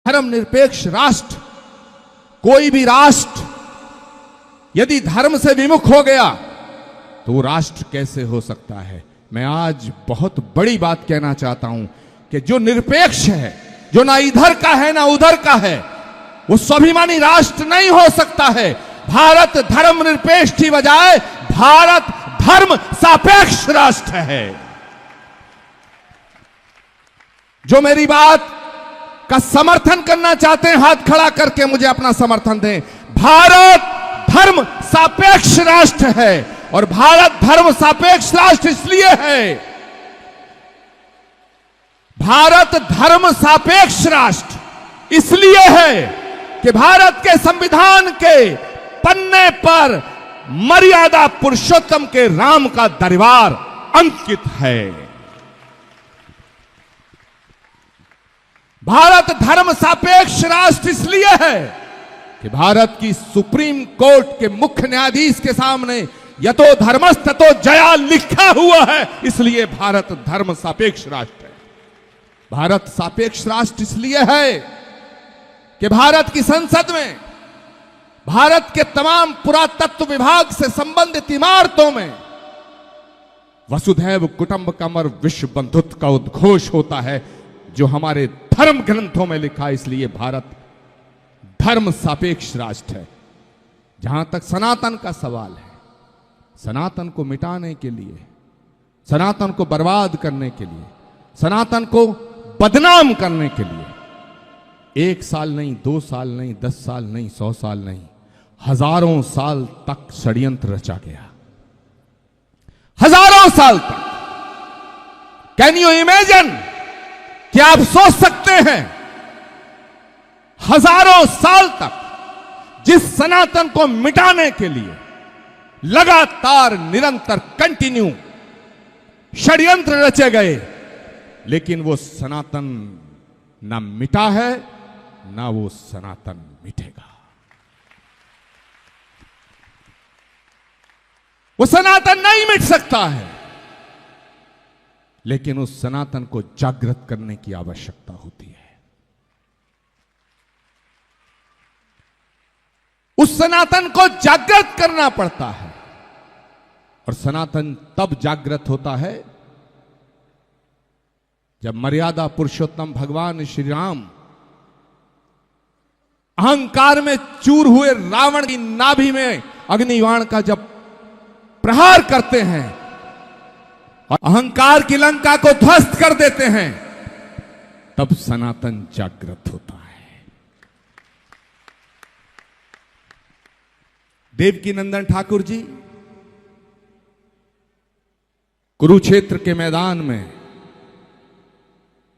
धर्मनिरपेक्ष राष्ट्र, कोई भी राष्ट्र यदि धर्म से विमुख हो गया तो वो राष्ट्र कैसे हो सकता है। मैं आज बहुत बड़ी बात कहना चाहता हूं कि जो निरपेक्ष है, जो ना इधर का है ना उधर का है, वो स्वाभिमानी राष्ट्र नहीं हो सकता है। भारत धर्मनिरपेक्ष की बजाय भारत धर्म सापेक्ष राष्ट्र है। जो मेरी बात का समर्थन करना चाहते हैं, हाथ खड़ा करके मुझे अपना समर्थन दें। भारत धर्म सापेक्ष राष्ट्र है और भारत धर्म सापेक्ष राष्ट्र इसलिए है, भारत धर्म सापेक्ष राष्ट्र इसलिए है कि भारत के संविधान के पन्ने पर मर्यादा पुरुषोत्तम के राम का दरबार अंकित है। भारत धर्म सापेक्ष राष्ट्र इसलिए है कि भारत की सुप्रीम कोर्ट के मुख्य न्यायाधीश के सामने यतो धर्मस् ततो जया लिखा हुआ है, इसलिए भारत धर्म सापेक्ष राष्ट्र है। भारत सापेक्ष राष्ट्र इसलिए है कि भारत की संसद में, भारत के तमाम पुरातत्व विभाग से संबंधित इमारतों में वसुधैव कुटुंबकम और विश्व बंधुत्व का उद्घोष होता है, जो हमारे धर्म ग्रंथों में लिखा है। इसलिए भारत धर्म सापेक्ष राष्ट्र है। जहां तक सनातन का सवाल है, सनातन को मिटाने के लिए, सनातन को बर्बाद करने के लिए, सनातन को बदनाम करने के लिए 1 साल नहीं, 2 साल नहीं, 10 साल नहीं, 100 साल नहीं, हजारों साल तक षड्यंत्र रचा गया। हजारों साल तक। Can you imagine? क्या आप सोच सकते हैं हजारों साल तक जिस सनातन को मिटाने के लिए लगातार निरंतर कंटिन्यू षड्यंत्र रचे गए, लेकिन वो सनातन ना मिटा है, ना वो सनातन मिटेगा। वो सनातन नहीं मिट सकता है, लेकिन उस सनातन को जागृत करने की आवश्यकता होती है। उस सनातन को जागृत करना पड़ता है, और सनातन तब जागृत होता है जब मर्यादा पुरुषोत्तम भगवान श्री राम अहंकार में चूर हुए रावण की नाभि में अग्निबाण का जब प्रहार करते हैं और अहंकार की लंका को ध्वस्त कर देते हैं, तब सनातन जागृत होता है। देवकीनंदन ठाकुर जी कुरुक्षेत्र के मैदान में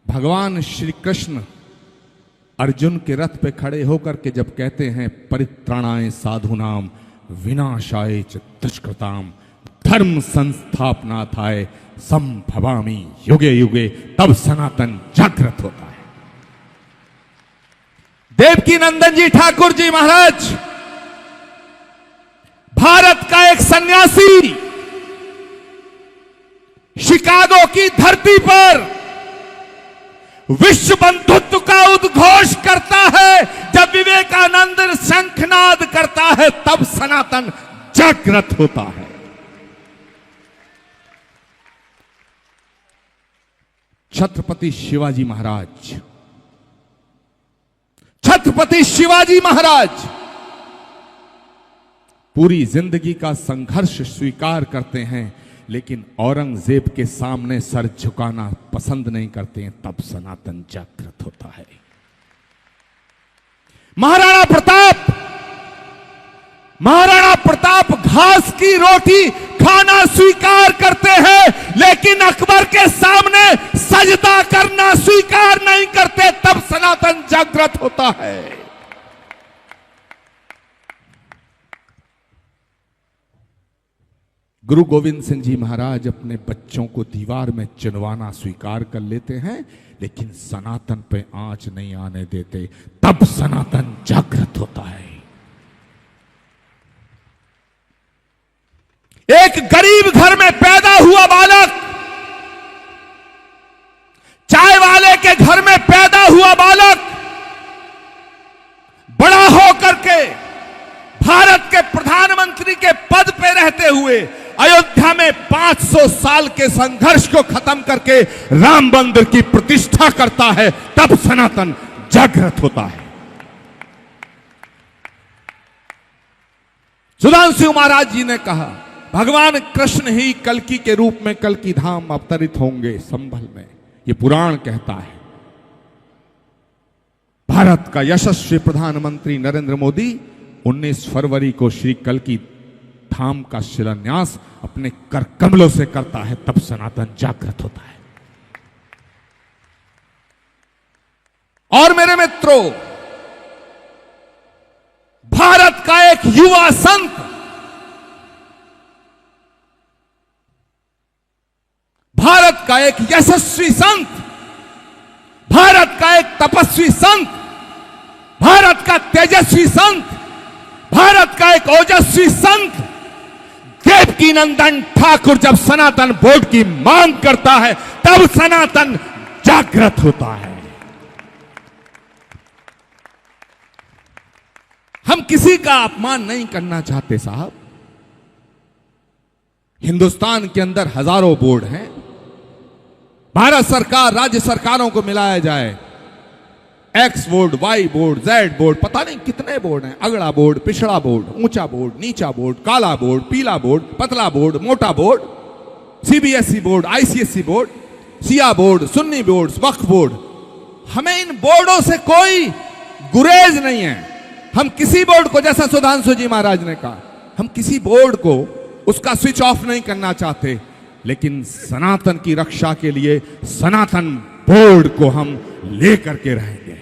भगवान श्री कृष्ण अर्जुन के रथ पे खड़े होकर के जब कहते हैं परित्राणाय साधुनाम विनाशाय च दुष्कृताम धर्म संस्थापनार्थाय संभवामि युगे युगे, तब सनातन जागृत होता है। देवकीनंदन जी ठाकुर जी महाराज भारत का एक सन्यासी शिकागो की धरती पर विश्व बंधुत्व का उद्घोष करता है। जब विवेकानंद शंखनाद करता है, तब सनातन जागृत होता है। छत्रपति शिवाजी महाराज, छत्रपति शिवाजी महाराज पूरी जिंदगी का संघर्ष स्वीकार करते हैं, लेकिन औरंगजेब के सामने सर झुकाना पसंद नहीं करते हैं, तब सनातन जागृत होता है। महाराणा प्रताप घास की रोटी खाना स्वीकार करते हैं, लेकिन अकबर के सामने सजदा करना स्वीकार नहीं करते, तब सनातन जागृत होता है। गुरु गोविंद सिंह जी महाराज अपने बच्चों को दीवार में चिनवाना स्वीकार कर लेते हैं, लेकिन सनातन पे आंच नहीं आने देते, तब सनातन जागृत होता है। एक गरीब घर में पैदा हुआ बालक, चाय वाले के घर में पैदा हुआ बालक हुए अयोध्या में 500 साल के संघर्ष को खत्म करके राम मंदिर की प्रतिष्ठा करता है, तब सनातन जागृत होता है। सुधांशु महाराज जी ने कहा, भगवान कृष्ण ही कल्कि के रूप में कल्कि धाम अवतरित होंगे संभल में। ये पुराण कहता है। भारत का यशस्वी प्रधानमंत्री नरेंद्र मोदी 19 फरवरी को श्री कल्कि धाम का शिलान्यास अपने कर कमलों से करता है, तब सनातन जागृत होता है। और मेरे मित्रों, भारत का एक युवा संत, भारत का एक यशस्वी संत, भारत का एक तपस्वी संत, भारत का तेजस्वी संत, भारत का एक ओजस्वी संत देवकी नंदन ठाकुर जब सनातन बोर्ड की मांग करता है, तब सनातन जागृत होता है। हम किसी का अपमान नहीं करना चाहते साहब। हिंदुस्तान के अंदर हजारों बोर्ड हैं। भारत सरकार, राज्य सरकारों को मिलाया जाए, x board, y board, z board, पता नहीं कितने बोर्ड हैं। अगड़ा बोर्ड, पिछड़ा बोर्ड, ऊंचा बोर्ड, नीचा बोर्ड, काला बोर्ड, पीला बोर्ड, पतला बोर्ड, मोटा board, CBSE board, ICSE board, Shia board, Sunni board, वक्फ बोर्ड। हमें इन बोर्डों से कोई गुरेज नहीं है। हम किसी बोर्ड को, जैसा सुधांशु जी महाराज ने कहा, हम किसी बोर्ड को उसका स्विच ऑफ नहीं करना चाहते, लेकिन सनातन की रक्षा के लिए सनातन बोर्ड को हम लेकर के रहेंगे।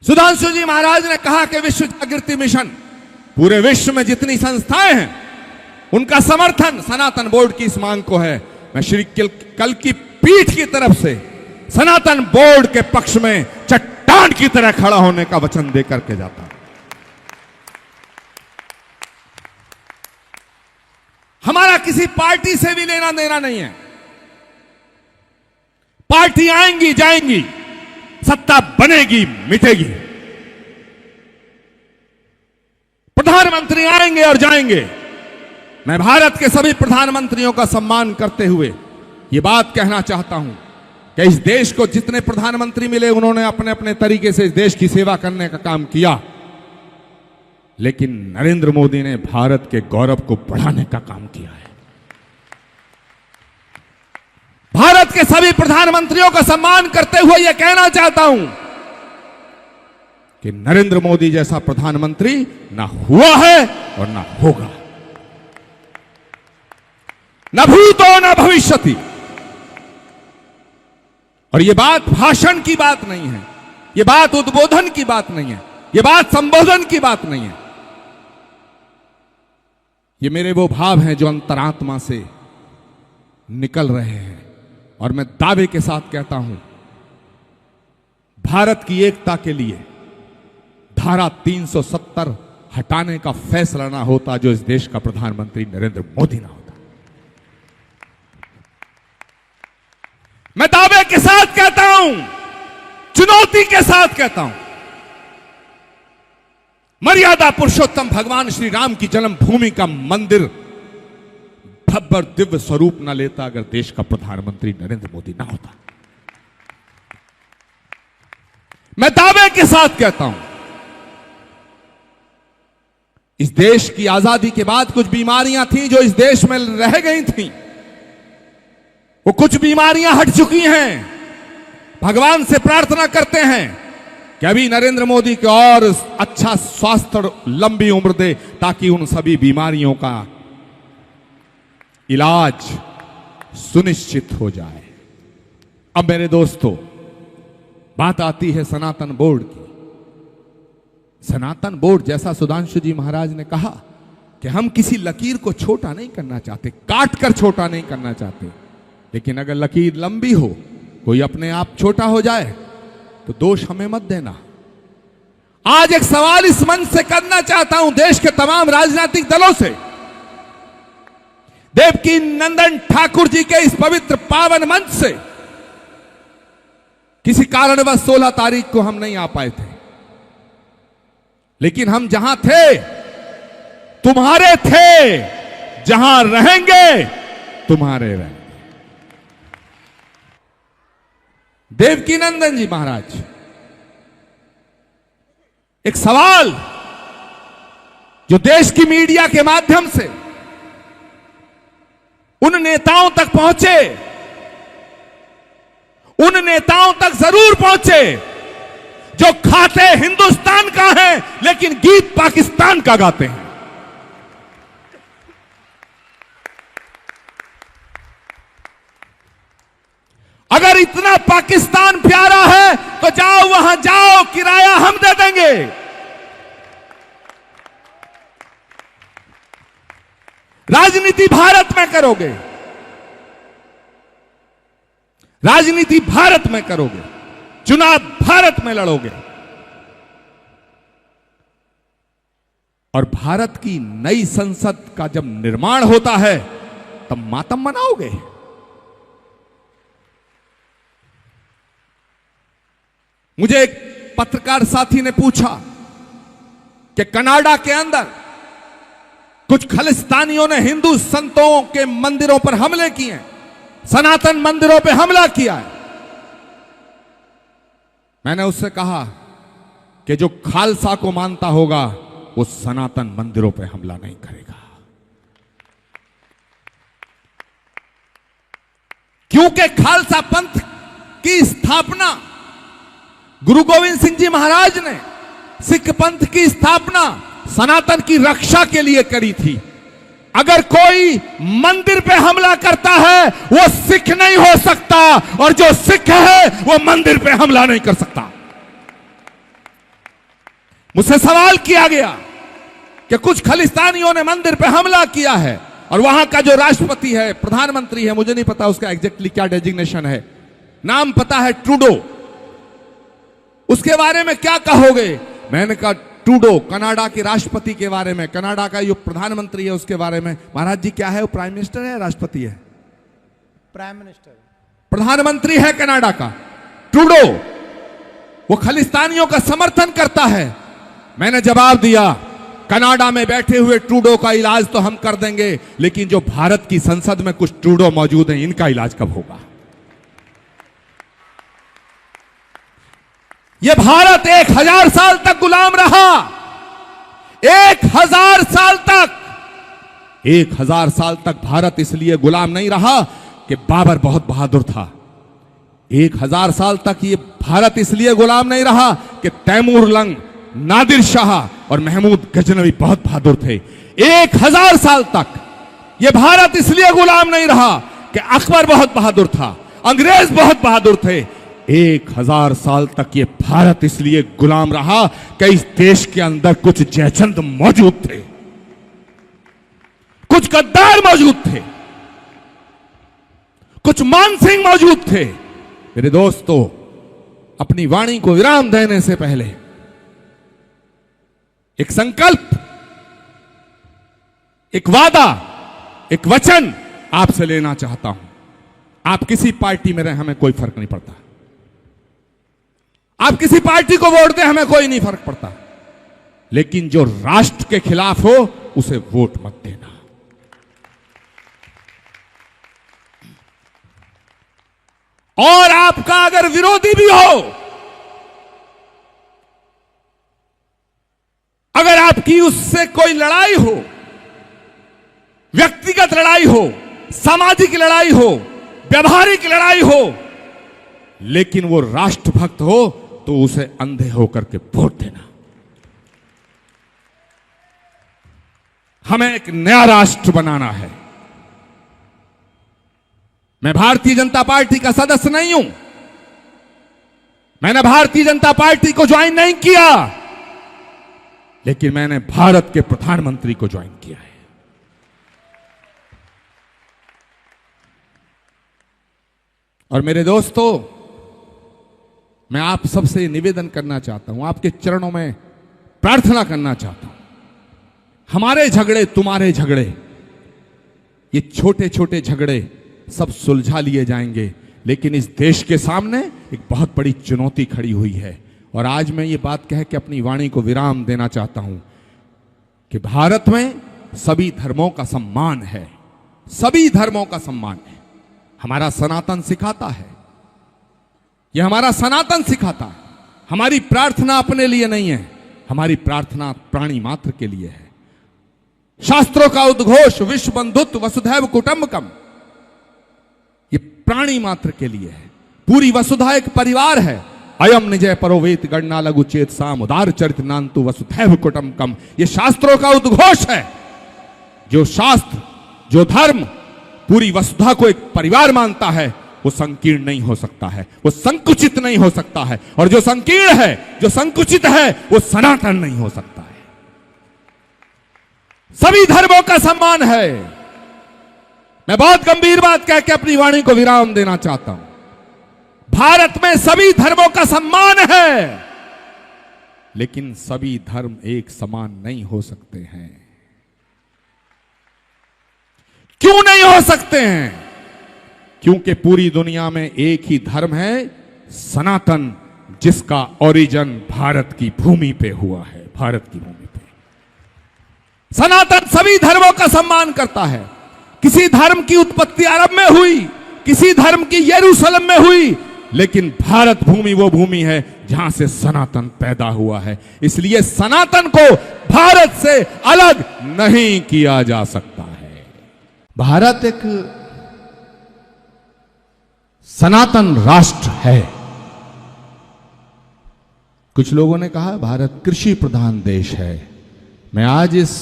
सुधांशु जी महाराज ने कहा कि विश्व जागृति मिशन, पूरे विश्व में जितनी संस्थाएं हैं उनका समर्थन सनातन बोर्ड की इस मांग को है। मैं श्री कल्कि पीठ की तरफ से सनातन बोर्ड के पक्ष में चट्टान की तरह खड़ा होने का वचन देकर के जाता हूं। हमारा किसी पार्टी से भी लेना देना नहीं है। पार्टी आएंगी जाएंगी, सत्ता बनेगी मिटेगी, प्रधानमंत्री आएंगे और जाएंगे। मैं भारत के सभी प्रधानमंत्रियों का सम्मान करते हुए यह बात कहना चाहता हूं कि इस देश को जितने प्रधानमंत्री मिले, उन्होंने अपने अपने तरीके से इस देश की सेवा करने का काम किया, लेकिन नरेंद्र मोदी ने भारत के गौरव को बढ़ाने का काम किया है। भारत के सभी प्रधानमंत्रियों का सम्मान करते हुए यह कहना चाहता हूं कि नरेंद्र मोदी जैसा प्रधानमंत्री ना हुआ है और ना होगा, न भूतो न भविष्यति। और यह बात भाषण की बात नहीं है, यह बात उद्बोधन की बात नहीं है, यह बात संबोधन की बात नहीं है। ये मेरे वो भाव हैं जो अंतरात्मा से निकल रहे हैं। और मैं दावे के साथ कहता हूं, भारत की एकता के लिए धारा 370 हटाने का फैसला ना होता जो इस देश का प्रधानमंत्री नरेंद्र मोदी ना होता। मैं दावे के साथ कहता हूं, चुनौती के साथ कहता हूं, मर्यादा पुरुषोत्तम भगवान श्री राम की जन्मभूमि का मंदिर भव्य दिव्य स्वरूप न लेता अगर देश का प्रधानमंत्री नरेंद्र मोदी ना होता। मैं दावे के साथ कहता हूं, इस देश की आजादी के बाद कुछ बीमारियां थीं जो इस देश में रह गई थीं, वो कुछ बीमारियां हट चुकी हैं। भगवान से प्रार्थना करते हैं कि अभी नरेंद्र मोदी को और अच्छा स्वास्थ्य और लंबी उम्र दे, ताकि उन सभी बीमारियों का इलाज सुनिश्चित हो जाए। अब मेरे दोस्तों, बात आती है सनातन बोर्ड की। सनातन बोर्ड, जैसा सुधांशु जी महाराज ने कहा कि हम किसी लकीर को छोटा नहीं करना चाहते, काट कर छोटा नहीं करना चाहते, लेकिन अगर लकीर लंबी हो, कोई अपने आप छोटा हो जाए तो दोष हमें मत देना। आज एक सवाल इस मंच से करना चाहता हूं देश के तमाम राजनीतिक दलों से। देवकी नंदन ठाकुर जी के इस पवित्र पावन मंच से किसी कारणवश 16 तारीख को हम नहीं आ पाए थे। लेकिन हम जहां थे तुम्हारे थे, जहां रहेंगे तुम्हारे रहेंगे। देवकीनंदन जी महाराज, एक सवाल जो देश की मीडिया के माध्यम से उन नेताओं तक पहुंचे, उन नेताओं तक जरूर पहुंचे जो खाते हिंदुस्तान का है लेकिन गीत पाकिस्तान का गाते हैं। अगर इतना पाकिस्तान प्यारा है तो जाओ वहां जाओ, किराया हम दे देंगे। राजनीति भारत में करोगे, राजनीति भारत में करोगे, चुनाव भारत में लड़ोगे और भारत की नई संसद का जब निर्माण होता है तब मातम मनाओगे। मुझे एक पत्रकार साथी ने पूछा कि कनाडा के अंदर कुछ खालिस्तानियों ने हिंदू संतों के मंदिरों पर हमले किए हैं, सनातन मंदिरों पर हमला किया है। मैंने उससे कहा कि जो खालसा को मानता होगा वो सनातन मंदिरों पर हमला नहीं करेगा, क्योंकि खालसा पंथ की स्थापना गुरु गोविंद सिंह जी महाराज ने, सिख पंथ की स्थापना सनातन की रक्षा के लिए करी थी। अगर कोई मंदिर पे हमला करता है वो सिख नहीं हो सकता, और जो सिख है वो मंदिर पे हमला नहीं कर सकता। मुझसे सवाल किया गया कि कुछ खालिस्तानियों ने मंदिर पे हमला किया है और वहां का जो राष्ट्रपति है, प्रधानमंत्री है, मुझे नहीं पता उसका एग्जैक्टली क्या डेजिग्नेशन है, नाम पता है ट्रूडो, उसके बारे में क्या कहोगे? मैंने कहा ट्रूडो कनाडा के राष्ट्रपति के बारे में, कनाडा का जो प्रधानमंत्री है उसके बारे में। महाराज जी क्या है वो, प्राइम मिनिस्टर है, राष्ट्रपति है? प्राइम मिनिस्टर, प्रधानमंत्री है कनाडा का ट्रूडो। वो खालिस्तानियों का समर्थन करता है। मैंने जवाब दिया कनाडा में बैठे हुए ट्रूडो का इलाज तो हम कर देंगे, लेकिन जो भारत की संसद में कुछ ट्रूडो मौजूद हैं इनका इलाज कब होगा? यह भारत 1000 साल तक गुलाम रहा, 1000 साल तक। 1000 साल तक भारत इसलिए गुलाम नहीं रहा कि बाबर बहुत बहादुर था। 1000 साल तक ये भारत इसलिए गुलाम नहीं रहा कि तैमूर लंग, नादिर शाह और महमूद गजनवी बहुत बहादुर थे। 1000 साल तक ये भारत इसलिए गुलाम नहीं रहा कि अकबर बहुत बहादुर था, अंग्रेज बहुत बहादुर थे। 1000 साल तक ये भारत इसलिए गुलाम रहा कि इस देश के अंदर कुछ जयचंद मौजूद थे, कुछ गद्दार मौजूद थे, कुछ मानसिंह मौजूद थे। मेरे दोस्तों, अपनी वाणी को विराम देने से पहले एक संकल्प, एक वादा, एक वचन आपसे लेना चाहता हूं। आप किसी पार्टी में रहे, हमें कोई फर्क नहीं पड़ता। आप किसी पार्टी को वोट दें, हमें कोई नहीं फर्क पड़ता, लेकिन जो राष्ट्र के खिलाफ हो उसे वोट मत देना। और आपका अगर विरोधी भी हो, अगर आपकी उससे कोई लड़ाई हो, व्यक्तिगत लड़ाई हो, सामाजिक लड़ाई हो, व्यवहारिक लड़ाई हो, लेकिन वो राष्ट्रभक्त हो तो उसे अंधे होकर के वोट देना। हमें एक नया राष्ट्र बनाना है। मैं भारतीय जनता पार्टी का सदस्य नहीं हूं, मैंने भारतीय जनता पार्टी को ज्वाइन नहीं किया, लेकिन मैंने भारत के प्रधानमंत्री को ज्वाइन किया है। और मेरे दोस्तों, मैं आप सबसे निवेदन करना चाहता हूं, आपके चरणों में प्रार्थना करना चाहता हूं। हमारे झगड़े, तुम्हारे झगड़े, ये छोटे छोटे झगड़े सब सुलझा लिए जाएंगे, लेकिन इस देश के सामने एक बहुत बड़ी चुनौती खड़ी हुई है, और आज मैं ये बात कह के अपनी वाणी को विराम देना चाहता हूं कि भारत में सभी धर्मों का सम्मान है, सभी धर्मों का सम्मान है। हमारा सनातन सिखाता है, यह हमारा सनातन सिखाता है। हमारी प्रार्थना अपने लिए नहीं है, हमारी प्रार्थना प्राणी मात्र के लिए है। शास्त्रों का उद्घोष विश्व बंधुत्व वसुधैव कुटुंबकम, ये प्राणी मात्र के लिए है। पूरी वसुधा एक परिवार है। अयम निजय परोवेत गणना लघु चेत साम उदार चरित नान्तु वसुधैव कुटुंबकम, ये शास्त्रों का उद्घोष है। जो शास्त्र, जो धर्म पूरी वसुधा को एक परिवार मानता है, वो संकीर्ण नहीं हो सकता है, वो संकुचित नहीं हो सकता है। और जो संकीर्ण है, जो संकुचित है, वो सनातन नहीं हो सकता है। सभी धर्मों का सम्मान है। मैं बहुत गंभीर बात कह के अपनी वाणी को विराम देना चाहता हूं। भारत में सभी धर्मों का सम्मान है, लेकिन सभी धर्म एक समान नहीं हो सकते हैं। क्यों नहीं हो सकते हैं? क्योंकि पूरी दुनिया में एक ही धर्म है, सनातन, जिसका ओरिजिन भारत की भूमि पे हुआ है। भारत की भूमि पे सनातन सभी धर्मों का सम्मान करता है। किसी धर्म की उत्पत्ति अरब में हुई, किसी धर्म की यरूशलेम में हुई, लेकिन भारत भूमि वो भूमि है जहां से सनातन पैदा हुआ है। इसलिए सनातन को भारत से अलग नहीं किया जा सकता है। भारत एक सनातन राष्ट्र है। कुछ लोगों ने कहा भारत कृषि प्रधान देश है। मैं आज इस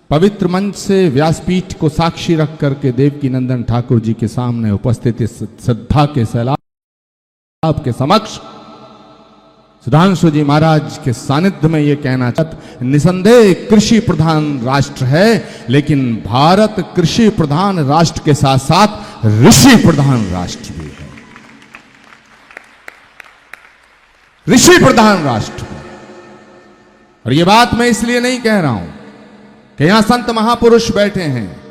पवित्र मंच से व्यासपीठ को साक्षी रख करके देवकी नंदन ठाकुर जी के सामने उपस्थित इस श्रद्धा के सैलाब के समक्ष सुधांशु जी महाराज के सानिध्य में यह कहना चाहता, निसंदेह कृषि प्रधान राष्ट्र है, लेकिन भारत कृषि प्रधान राष्ट्र के साथ साथ ऋषि प्रधान राष्ट्र भी है। ऋषि प्रधान राष्ट्र। और यह बात मैं इसलिए नहीं कह रहा हूं कि यहां संत महापुरुष बैठे हैं,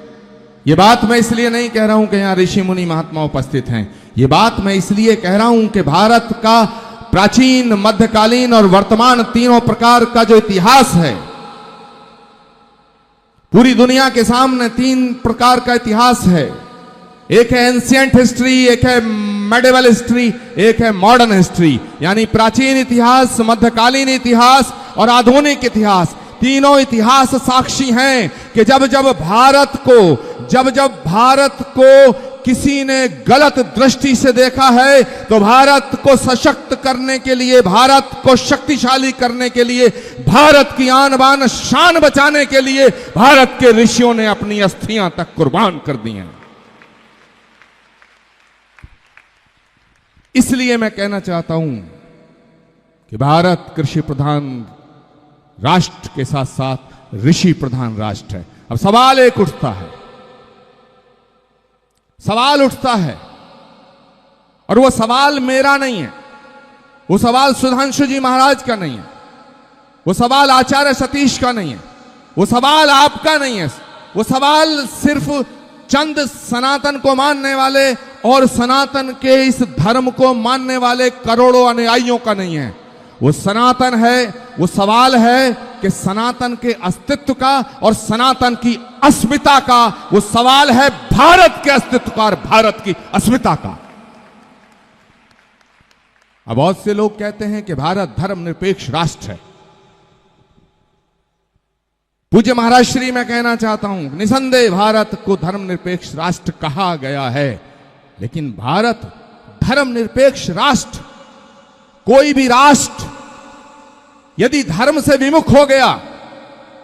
यह बात मैं इसलिए नहीं कह रहा हूं कि यहां ऋषि मुनि महात्मा उपस्थित हैं। यह बात मैं इसलिए कह रहा हूं कि भारत का प्राचीन, मध्यकालीन और वर्तमान तीनों प्रकार का जो इतिहास है, पूरी दुनिया के सामने तीन प्रकार का इतिहास है। एक है एंशिएंट हिस्ट्री, एक है मेडिवल हिस्ट्री, एक है मॉडर्न हिस्ट्री, यानी प्राचीन इतिहास, मध्यकालीन इतिहास और आधुनिक इतिहास। तीनों इतिहास साक्षी हैं कि जब जब भारत को किसी ने गलत दृष्टि से देखा है, तो भारत को सशक्त करने के लिए, भारत को शक्तिशाली करने के लिए, भारत की आन बान शान बचाने के लिए भारत के ऋषियों ने अपनी अस्थियां तक कुर्बान कर दी हैं। इसलिए मैं कहना चाहता हूं कि भारत कृषि प्रधान राष्ट्र के साथ साथ ऋषि प्रधान राष्ट्र है। अब सवाल एक उठता है, सवाल उठता है, और वो सवाल मेरा नहीं है, वो सवाल सुधांशु जी महाराज का नहीं है, वो सवाल आचार्य सतीश का नहीं है, वो सवाल आपका नहीं है, वो सवाल सिर्फ चंद सनातन को मानने वाले और सनातन के इस धर्म को मानने वाले करोड़ों अनुयायियों का नहीं है। वो सनातन है, वो सवाल है कि सनातन के अस्तित्व का और सनातन की अस्मिता का, वो सवाल है भारत के अस्तित्व का और भारत की अस्मिता का। अब बहुत से लोग कहते हैं कि भारत धर्मनिरपेक्ष राष्ट्र है। पूज्य महाराज श्री मैं कहना चाहता हूं, निसंदेह भारत को धर्मनिरपेक्ष राष्ट्र कहा गया है, लेकिन भारत धर्मनिरपेक्ष राष्ट्र, कोई भी राष्ट्र यदि धर्म से विमुख हो गया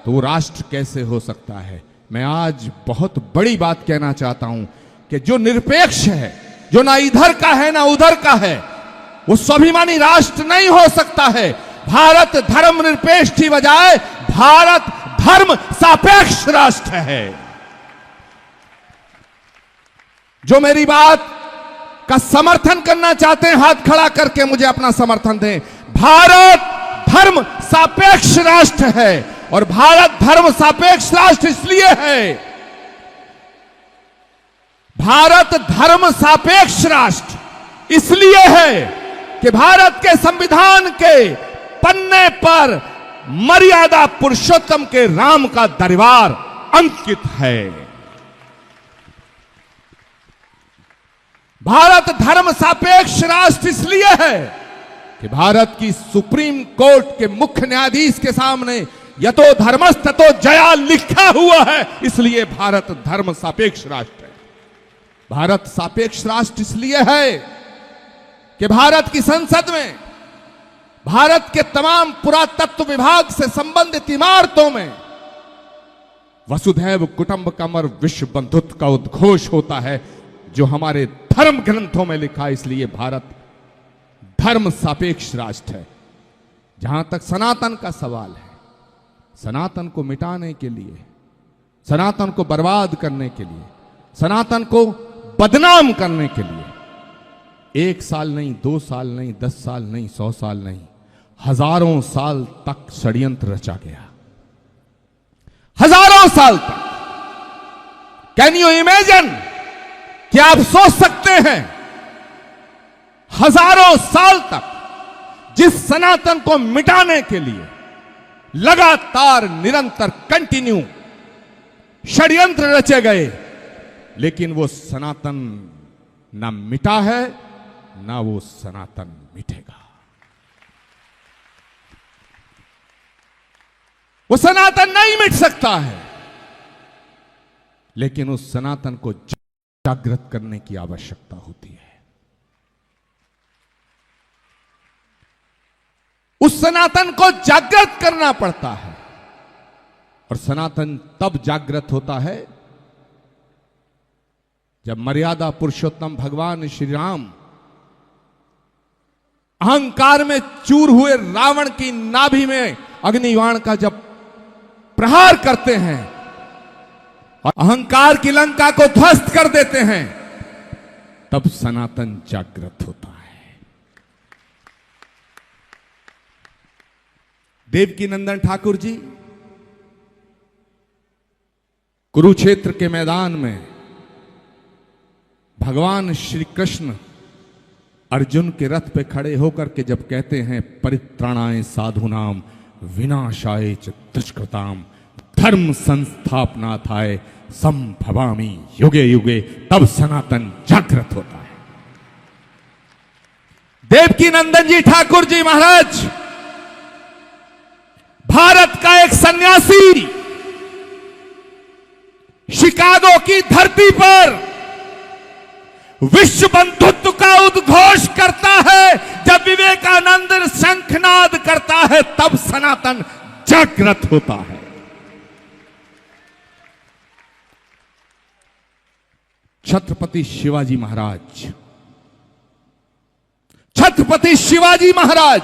तो वो राष्ट्र कैसे हो सकता है? मैं आज बहुत बड़ी बात कहना चाहता हूं कि जो निरपेक्ष है, जो ना इधर का है ना उधर का है, वो स्वाभिमानी राष्ट्र नहीं हो सकता है। भारत धर्मनिरपेक्ष की बजाय भारत धर्म सापेक्ष राष्ट्र है। जो मेरी बात का समर्थन करना चाहते हैं, हाथ खड़ा करके मुझे अपना समर्थन दें। भारत धर्म सापेक्ष राष्ट्र है, और भारत धर्म सापेक्ष राष्ट्र इसलिए है, भारत धर्म सापेक्ष राष्ट्र इसलिए है कि भारत के संविधान के पन्ने पर मर्यादा पुरुषोत्तम के राम का दरबार अंकित है। भारत धर्म सापेक्ष राष्ट्र इसलिए है कि भारत की सुप्रीम कोर्ट के मुख्य न्यायाधीश के सामने यतो धर्मस् ततो जया लिखा हुआ है, इसलिए भारत धर्म सापेक्ष राष्ट्र है। भारत सापेक्ष राष्ट्र इसलिए है कि भारत की संसद में भारत के तमाम पुरातत्व विभाग से संबंधित इमारतों में वसुधैव कुटुंबकम और विश्व बंधुत्व का उद्घोष होता है, जो हमारे धर्म ग्रंथों में लिखा है। इसलिए भारत धर्म सापेक्ष राष्ट्र है। जहां तक सनातन का सवाल है, सनातन को मिटाने के लिए, सनातन को बर्बाद करने के लिए, सनातन को बदनाम करने के लिए 1 साल नहीं, 2 साल नहीं, 10 साल नहीं, 100 साल नहीं, हजारों साल तक षड्यंत्र रचा गया। हजारों साल तक। Can you imagine? क्या आप सोच सकते हैं? हजारों साल तक जिस सनातन को मिटाने के लिए लगातार निरंतर कंटिन्यू षड्यंत्र रचे गए, लेकिन वो सनातन ना मिटा है, ना वो सनातन मिटेगा। वो सनातन नहीं मिट सकता है, लेकिन उस सनातन को जागृत करने की आवश्यकता होती है। उस सनातन को जागृत करना पड़ता है, और सनातन तब जागृत होता है जब मर्यादा पुरुषोत्तम भगवान श्री राम अहंकार में चूर हुए रावण की नाभि में अग्निबाण का जब प्रहार करते हैं और अहंकार की लंका को ध्वस्त कर देते हैं, तब सनातन जागृत होता है। देवकी नंदन ठाकुर जी कुरुक्षेत्र के मैदान में भगवान श्री कृष्ण अर्जुन के रथ पे खड़े होकर के जब कहते हैं परित्राणाय साधुनाम विनाशाय च दुष्कृताम धर्म संस्थापनार्थाय संभवामि युगे युगे, तब सनातन जागृत होता है। देवकी नंदन जी ठाकुर जी महाराज भारत का एक सन्यासी शिकागो की धरती पर विश्व बंधुत्व का उद्घोष करता है। जब विवेकानंद शंखनाद करता है, तब सनातन जागृत होता है। छत्रपति शिवाजी महाराज, छत्रपति शिवाजी महाराज